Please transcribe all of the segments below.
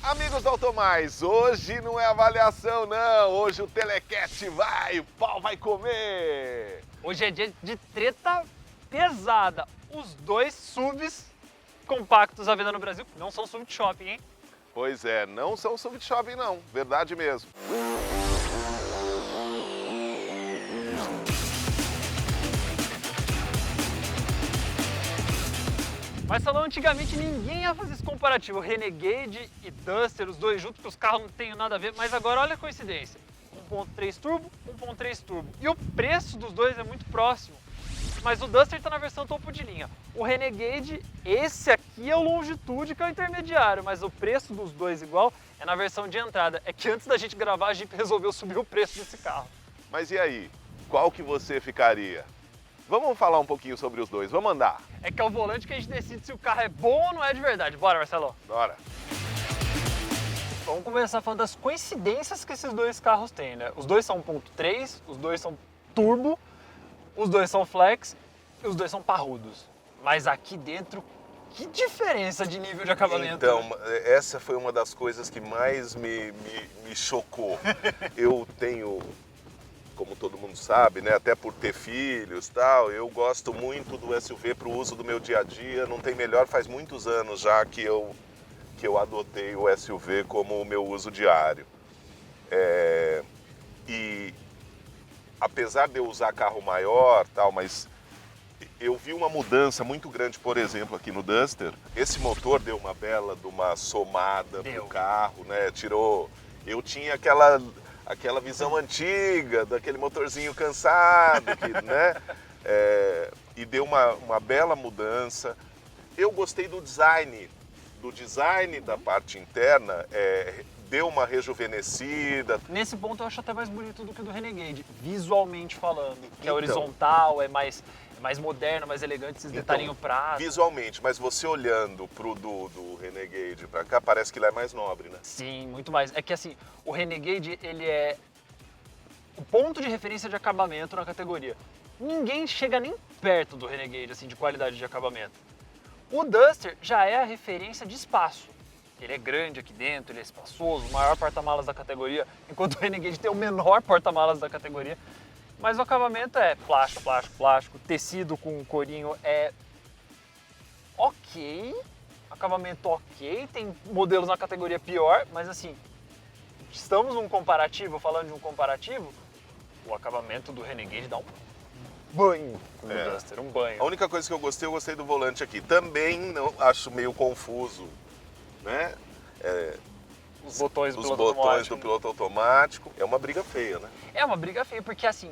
Amigos do Automais, hoje não é avaliação não, hoje o Telecat vai, o pau vai comer. Hoje é dia de treta pesada. Os dois SUVs compactos à venda no Brasil não são SUV de shopping, hein? Pois é, não são SUV de shopping não, verdade mesmo. Mas falou, antigamente ninguém ia fazer esse comparativo, Renegade e Duster, os dois juntos, porque os carros não têm nada a ver, mas agora olha a coincidência, 1.3 turbo, 1.3 turbo, e o preço dos dois é muito próximo, mas o Duster está na versão topo de linha. O Renegade, esse aqui é o Longitude, que é o intermediário, mas o preço dos dois igual é na versão de entrada. É que antes da gente gravar, a Jeep resolveu subir o preço desse carro. Mas e aí, qual que você ficaria? Vamos falar um pouquinho sobre os dois, vamos andar. É que é o volante que a gente decide se o carro é bom ou não é de verdade. Bora, Marcelo. Bora. Vamos começar falando das coincidências que esses dois carros têm, né? Os dois são 1.3, os dois são turbo, os dois são flex e os dois são parrudos. Mas aqui dentro, que diferença de nível de acabamento. Então, né? essa foi uma das coisas que mais me chocou. Eu tenho, como todo mundo sabe, né, até por ter filhos e tal, eu gosto muito do SUV para o uso do meu dia a dia. Não tem melhor, faz muitos anos já que eu adotei o SUV como o meu uso diário. E apesar de eu usar carro maior, tal, mas eu vi uma mudança muito grande, por exemplo, aqui no Duster. Esse motor deu uma bela de uma somada pro carro, né? Tirou. Eu tinha aquela visão antiga, daquele motorzinho cansado, né? E deu uma bela mudança. Eu gostei do design da parte interna, deu uma rejuvenescida. Nesse ponto eu acho até mais bonito do que o do Renegade, visualmente falando. Que é Então, horizontal, é mais moderno, mais elegante, esses detalhinhos pratos. Visualmente, mas você olhando pro do Renegade pra cá, parece que ele é mais nobre, né? Sim, muito mais. É que assim, o Renegade, ele é o ponto de referência de acabamento na categoria. Ninguém chega nem perto do Renegade, assim, de qualidade de acabamento. O Duster já é a referência de espaço. Ele é grande aqui dentro, ele é espaçoso, o maior porta-malas da categoria, enquanto o Renegade tem o menor porta-malas da categoria. Mas o acabamento é plástico, plástico, plástico, tecido com corinho é ok, acabamento ok, tem modelos na categoria pior, mas assim, estamos num comparativo, falando de um comparativo, o acabamento do Renegade dá um banho no Duster, um banho. A única coisa que eu gostei do volante aqui. Também não acho meio confuso, né? Os botões do piloto botões automático. do piloto automático. É uma briga feia, né? É uma briga feia, porque assim,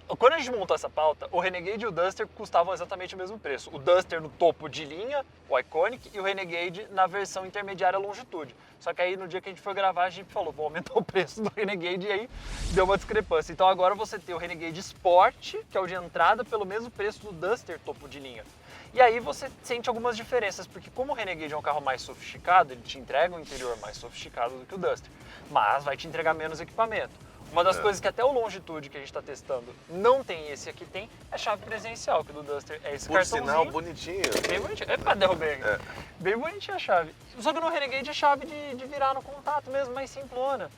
quando a gente montou essa pauta, o Renegade e o Duster custavam exatamente o mesmo preço. O Duster no topo de linha, o Iconic, e o Renegade na versão intermediária Longitude. Só que aí no dia que a gente foi gravar, a gente falou, vou aumentar o preço do Renegade, e aí deu uma discrepância. Então agora você tem o Renegade Sport, que é o de entrada, pelo mesmo preço do Duster topo de linha. E aí você sente algumas diferenças, porque como o Renegade é um carro mais sofisticado, ele te entrega um interior mais sofisticado do que o Duster, mas vai te entregar menos equipamento. Uma das coisas que até o Longitude que a gente está testando não tem, esse aqui tem, é chave presencial, que do Duster é esse cartãozinho. Por sinal, bonitinho. Bem bonitinho. Epa, derrubei aqui. Bem bonitinha a chave. Só que no Renegade é chave de virar no contato mesmo, mais simplona.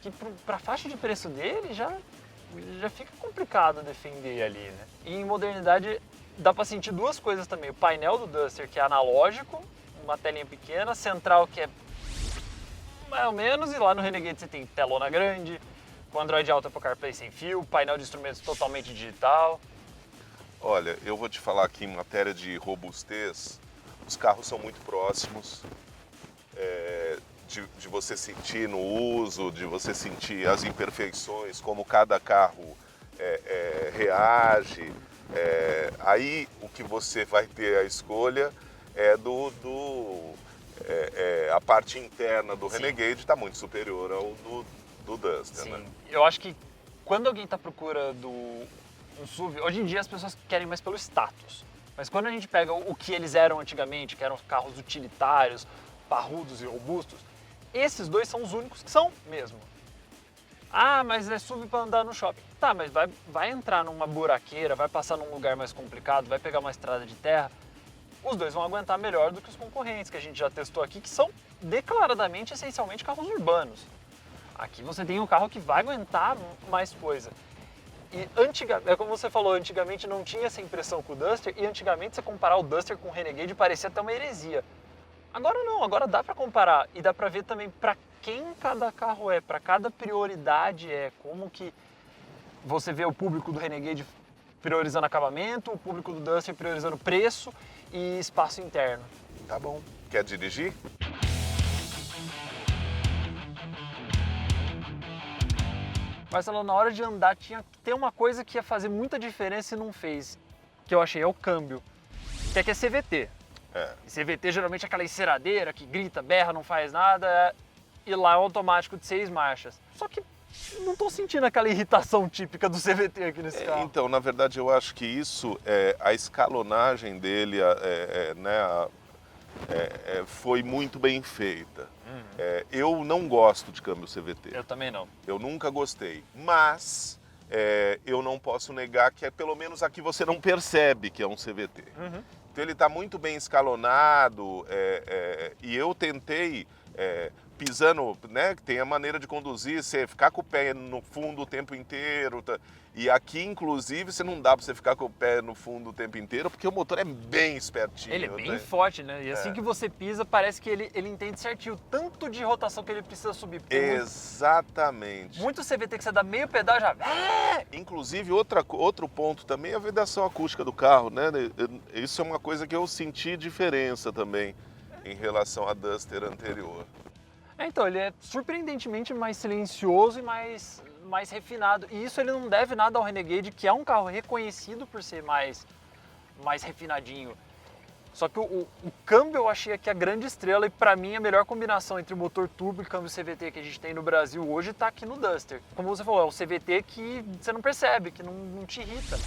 Que pra faixa de preço dele já fica complicado defender ali, né? E em modernidade dá pra sentir duas coisas também. O painel do Duster, que é analógico, uma telinha pequena, central que é mais ou menos, e lá no Renegade você tem telona grande, com Android Auto para CarPlay sem fio, painel de instrumentos totalmente digital. Olha, eu vou te falar aqui em matéria de robustez, os carros são muito próximos, de você sentir no uso, de você sentir as imperfeições, como cada carro reage. Aí o que você vai ter a escolha é a parte interna do Renegade está muito superior ao do Duster, Sim. né? Eu acho que quando alguém está procurando um SUV, hoje em dia as pessoas querem mais pelo status. Mas quando a gente pega o que eles eram antigamente, que eram carros utilitários, parrudos e robustos, esses dois são os únicos que são mesmo. Ah, mas é SUV para andar no shopping. Tá, mas vai entrar numa buraqueira, vai passar num lugar mais complicado, vai pegar uma estrada de terra. os dois vão aguentar melhor do que os concorrentes que a gente já testou aqui, que são declaradamente, essencialmente, carros urbanos. Aqui você tem um carro que vai aguentar mais coisa. E é como você falou, antigamente não tinha essa impressão com o Duster, e antigamente você comparar o Duster com o Renegade parecia até uma heresia. Agora não, agora dá para comparar e dá para ver também para quem cada carro é, para cada prioridade como que você vê o público do Renegade priorizando acabamento, o público do Duster priorizando preço e espaço interno. Tá bom. Quer dirigir? Marcelo, na hora de andar tinha que ter uma coisa que ia fazer muita diferença e não fez, que eu achei, é o câmbio, que aqui é CVT. E CVT geralmente é aquela enceradeira que grita, berra, não faz nada, e lá é um automático de 6 marchas. Só que não tô sentindo aquela irritação típica do CVT aqui nesse carro. Então, na verdade, eu acho que isso, a escalonagem dele foi muito bem feita. Eu não gosto de câmbio CVT. Eu também não. Eu nunca gostei. Mas eu não posso negar que pelo menos aqui você não percebe que é um CVT. Então ele está muito bem escalonado e eu tentei, pisando, né, que tem a maneira de conduzir, você ficar com o pé no fundo o tempo inteiro. E aqui, inclusive, você não dá para você ficar com o pé no fundo o tempo inteiro, porque o motor é bem espertinho. Ele é bem forte, né? E assim que você pisa, parece que ele entende certinho o tanto de rotação que ele precisa subir. Exatamente. Muito CVT que você dá meio pedal já... Inclusive, outro ponto também é a vedação acústica do carro, né? Isso é uma coisa que eu senti diferença também em relação à Duster anterior. Então, ele é surpreendentemente mais silencioso e mais refinado. E isso ele não deve nada ao Renegade, que é um carro reconhecido por ser mais refinadinho. Só que o câmbio eu achei aqui a grande estrela, e para mim a melhor combinação entre motor turbo e câmbio CVT que a gente tem no Brasil hoje está aqui no Duster. Como você falou, é o CVT que você não percebe, que não te irrita.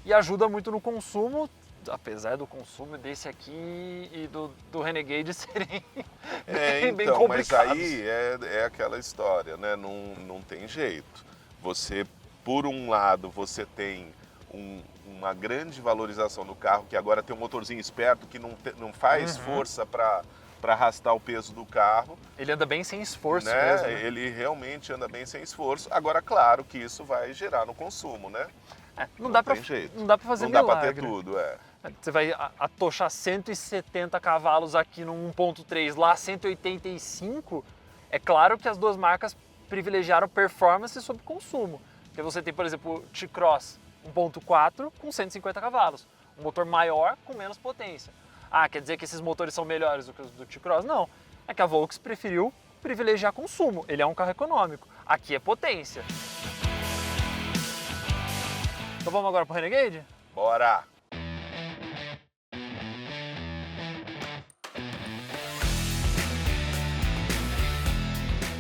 E ajuda muito no consumo, apesar do consumo desse aqui e do Renegade serem bem complicados. Mas aí é aquela história, né? Não tem jeito. Você, por um lado, você tem uma grande valorização do carro, que agora tem um motorzinho esperto que não faz força para arrastar o peso do carro. Ele anda bem sem esforço, né? mesmo. Né? Ele realmente anda bem sem esforço. Agora, claro que isso vai gerar no consumo, né? Não dá para fazer milagre. Não dá para ter tudo, Você vai atochar 170 cavalos aqui no 1.3, lá 185. É claro que as duas marcas privilegiaram performance sobre consumo. Porque você tem, por exemplo, o T-Cross 1.4 com 150 cavalos. Um motor maior com menos potência. Quer dizer que esses motores são melhores do que os do T-Cross? Não. É que a Volks preferiu privilegiar consumo. Ele é um carro econômico. Aqui é potência. Então vamos agora pro Renegade? Bora!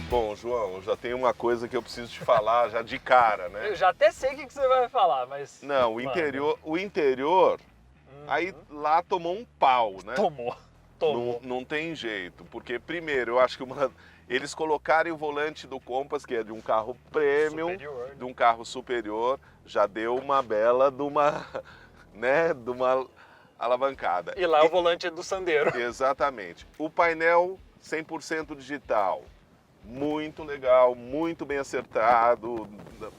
Bom, João, já tem uma coisa que eu preciso te falar já de cara, né? Eu já até sei o que você vai falar, mas... Não, o interior, aí lá tomou um pau, né? Tomou. Não tem jeito, porque primeiro, eu acho que eles colocarem o volante do Compass, que é de um carro premium, superior, né? De um carro superior, já deu uma bela de uma alavancada. E lá o volante é do Sandero. Exatamente. O painel 100% digital. Muito legal, muito bem acertado,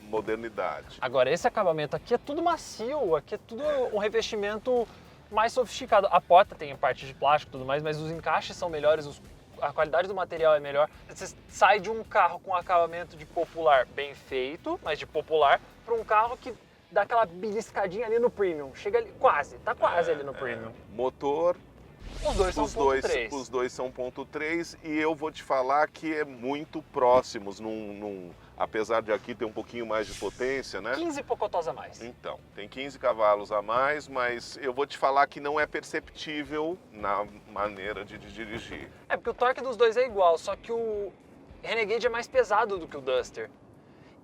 modernidade. Agora, esse acabamento aqui é tudo macio, aqui é tudo um revestimento mais sofisticado. A porta tem a parte de plástico e tudo mais, mas os encaixes são melhores, a qualidade do material é melhor. Você sai de um carro com acabamento de popular bem feito, mas de popular, para um carro que dá aquela beliscadinha ali no Premium. Chega ali, tá quase ali no Premium. Motor... Os dois são 1.3. Os dois são 1.3 e eu vou te falar que é muito próximos, apesar de aqui ter um pouquinho mais de potência, né? 15 pocotós a mais. Então, tem 15 cavalos a mais, mas eu vou te falar que não é perceptível na maneira de dirigir. Porque o torque dos dois é igual, só que o Renegade é mais pesado do que o Duster.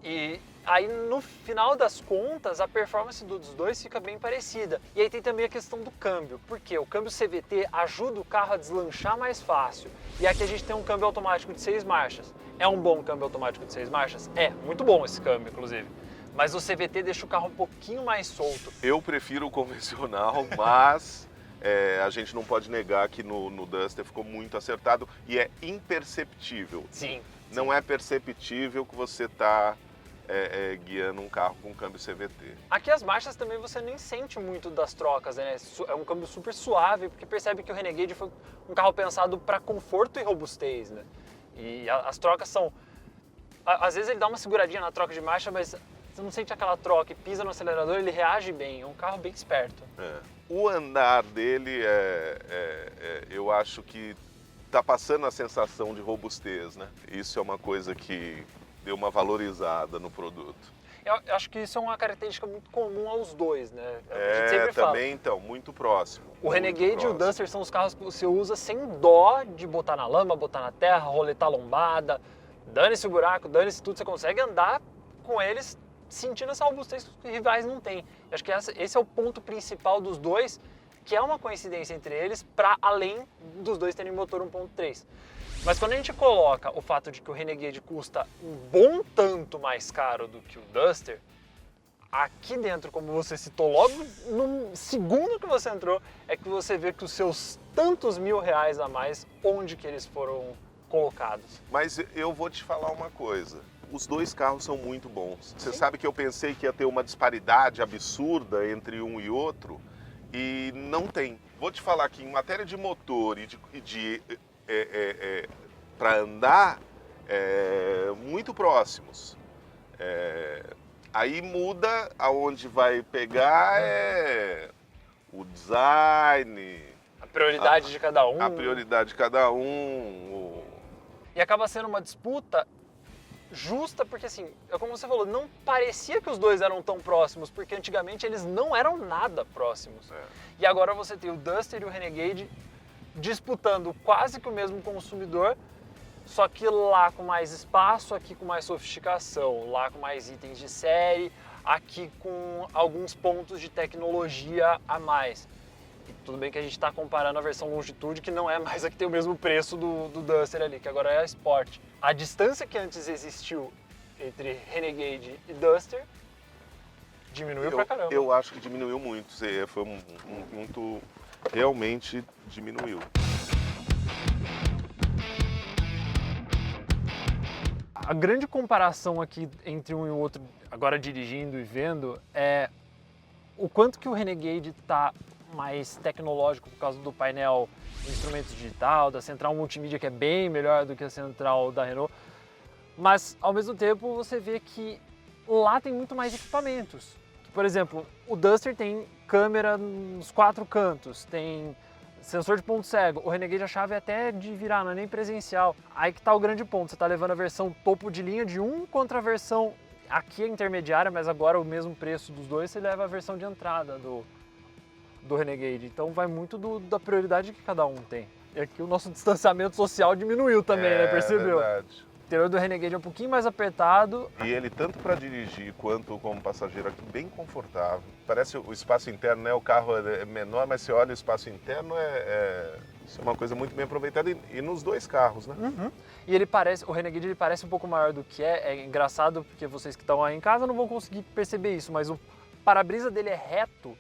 E aí, no final das contas, a performance dos dois fica bem parecida. E aí tem também a questão do câmbio. Por quê? O câmbio CVT ajuda o carro a deslanchar mais fácil. E aqui a gente tem um câmbio automático de 6 marchas. É um bom câmbio automático de 6 marchas? É, muito bom esse câmbio, inclusive. Mas o CVT deixa o carro um pouquinho mais solto. Eu prefiro o convencional, mas a gente não pode negar que no Duster ficou muito acertado e é imperceptível. Sim. Não é perceptível que você está guiando um carro com câmbio CVT. Aqui as marchas também você nem sente muito das trocas, né? É um câmbio super suave, porque percebe que o Renegade foi um carro pensado para conforto e robustez, né? E as trocas são... Às vezes ele dá uma seguradinha na troca de marcha, mas você não sente aquela troca e pisa no acelerador, ele reage bem. É um carro bem esperto. O andar dele eu acho que está passando a sensação de robustez, né? Isso é uma coisa que deu uma valorizada no produto. Eu acho que isso é uma característica muito comum aos dois, né? A gente sempre fala. Também então, muito próximo. O Renegade e o Duster são os carros que você usa sem dó de botar na lama, botar na terra, roletar lombada, dane-se o buraco, dane-se tudo, você consegue andar com eles sentindo essa robustez que os rivais não têm. Eu acho que esse é o ponto principal dos dois, que é uma coincidência entre eles, para além dos dois terem motor 1.3. Mas quando a gente coloca o fato de que o Renegade custa um bom tanto mais caro do que o Duster, aqui dentro, como você citou logo no segundo que você entrou, é que você vê que os seus tantos R$1.000 a mais, onde que eles foram colocados. Mas eu vou te falar uma coisa. Os dois carros são muito bons. Você sabe que eu pensei que ia ter uma disparidade absurda entre um e outro e não tem. Vou te falar que em matéria de motor e de para andar muito próximos. Aí muda aonde vai pegar o design, A prioridade de cada um. a prioridade de cada um. E acaba sendo uma disputa justa, porque assim, como você falou, não parecia que os dois eram tão próximos, porque antigamente eles não eram nada próximos. E agora você tem o Duster e o Renegade disputando quase que o mesmo consumidor, só que lá com mais espaço, aqui com mais sofisticação, lá com mais itens de série, aqui com alguns pontos de tecnologia a mais. E tudo bem que a gente está comparando a versão Longitude, que não é mais a que tem o mesmo preço do Duster ali, que agora é a Sport. A distância que antes existiu entre Renegade e Duster diminuiu pra caramba. Eu acho que diminuiu muito. Foi um ponto realmente diminuiu. A grande comparação aqui entre um e o outro, agora dirigindo e vendo, é o quanto que o Renegade está mais tecnológico por causa do painel de instrumentos digital, da central multimídia que é bem melhor do que a central da Renault, mas ao mesmo tempo você vê que lá tem muito mais equipamentos. Por exemplo, o Duster tem câmera nos 4 cantos, tem sensor de ponto cego, o Renegade a chave é até de virar, não é nem presencial. Aí que tá o grande ponto, você tá levando a versão topo de linha de um contra a versão, aqui é intermediária, mas agora o mesmo preço dos dois, você leva a versão de entrada do Renegade. Então vai muito da prioridade que cada um tem. E aqui o nosso distanciamento social diminuiu também, né? Percebeu? Verdade. O interior do Renegade é um pouquinho mais apertado. E ele, tanto para dirigir quanto como passageiro aqui, bem confortável. Parece o espaço interno, né? O carro é menor, mas você olha o espaço interno, isso é uma coisa muito bem aproveitada. E nos dois carros, né? Uhum. E ele parece, o Renegade ele parece um pouco maior do que é. É engraçado porque vocês que estão aí em casa não vão conseguir perceber isso, mas o para-brisa dele é reto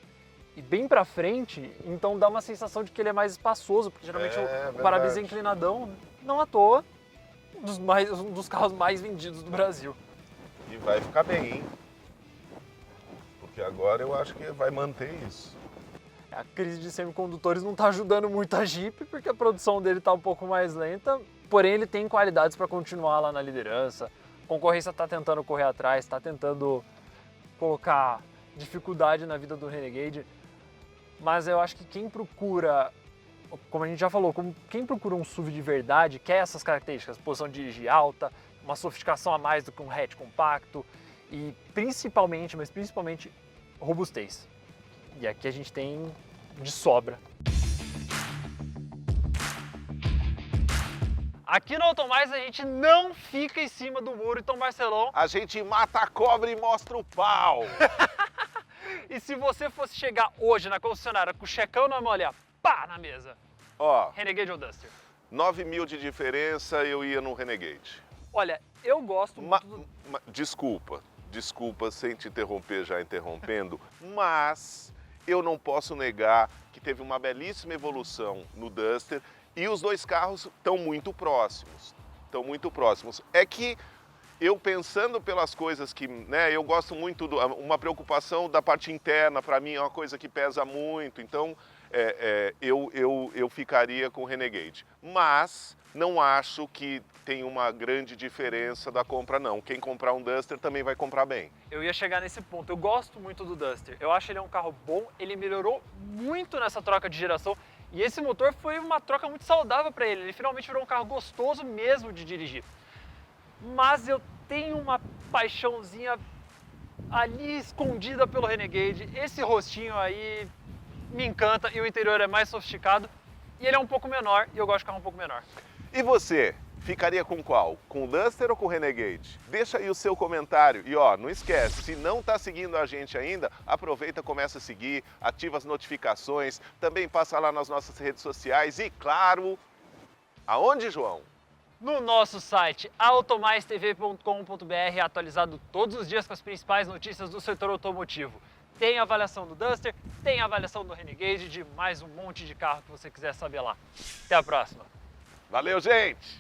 e bem para frente, então dá uma sensação de que ele é mais espaçoso, porque geralmente o para-brisa é inclinadão, não à toa. Um dos carros mais vendidos do Brasil. E vai ficar bem, hein? Porque agora eu acho que vai manter isso. A crise de semicondutores não está ajudando muito a Jeep, porque a produção dele está um pouco mais lenta, porém ele tem qualidades para continuar lá na liderança. A concorrência está tentando correr atrás, está tentando colocar dificuldade na vida do Renegade, mas eu acho que quem procura, como a gente já falou, quem procura um SUV de verdade quer essas características, posição de dirigir alta, uma sofisticação a mais do que um hatch compacto e principalmente, mas principalmente, robustez. E aqui a gente tem de sobra. Aqui no Automais a gente não fica em cima do muro, então Marcelão... A gente mata a cobra e mostra o pau! E se você fosse chegar hoje na concessionária com o checão na mão ali, pá, na mesa. Ó, Renegade ou Duster? 9.000 de diferença, eu ia no Renegade. Olha, eu gosto muito Desculpa sem te interromper já interrompendo, mas eu não posso negar que teve uma belíssima evolução no Duster e os dois carros estão muito próximos. Estão muito próximos. É que eu pensando pelas coisas que, né, eu gosto muito, uma preocupação da parte interna, para mim é uma coisa que pesa muito, então eu ficaria com o Renegade. Mas não acho que tem uma grande diferença da compra, não. Quem comprar um Duster também vai comprar bem. Eu ia chegar nesse ponto. Eu gosto muito do Duster. Eu acho ele um carro bom. Ele melhorou muito nessa troca de geração. E esse motor foi uma troca muito saudável para ele. Ele finalmente virou um carro gostoso mesmo de dirigir. Mas eu tenho uma paixãozinha ali escondida pelo Renegade. Esse rostinho aí me encanta e o interior é mais sofisticado. E ele é um pouco menor e eu gosto de carro um pouco menor. E você? Ficaria com qual? Com o Duster ou com o Renegade? Deixa aí o seu comentário e ó, não esquece, se não está seguindo a gente ainda, aproveita, começa a seguir, ativa as notificações, também passa lá nas nossas redes sociais e claro, aonde, João? No nosso site automaistv.com.br, atualizado todos os dias com as principais notícias do setor automotivo. Tem a avaliação do Duster, tem a avaliação do Renegade, de mais um monte de carro que você quiser saber lá. Até a próxima! Valeu, gente!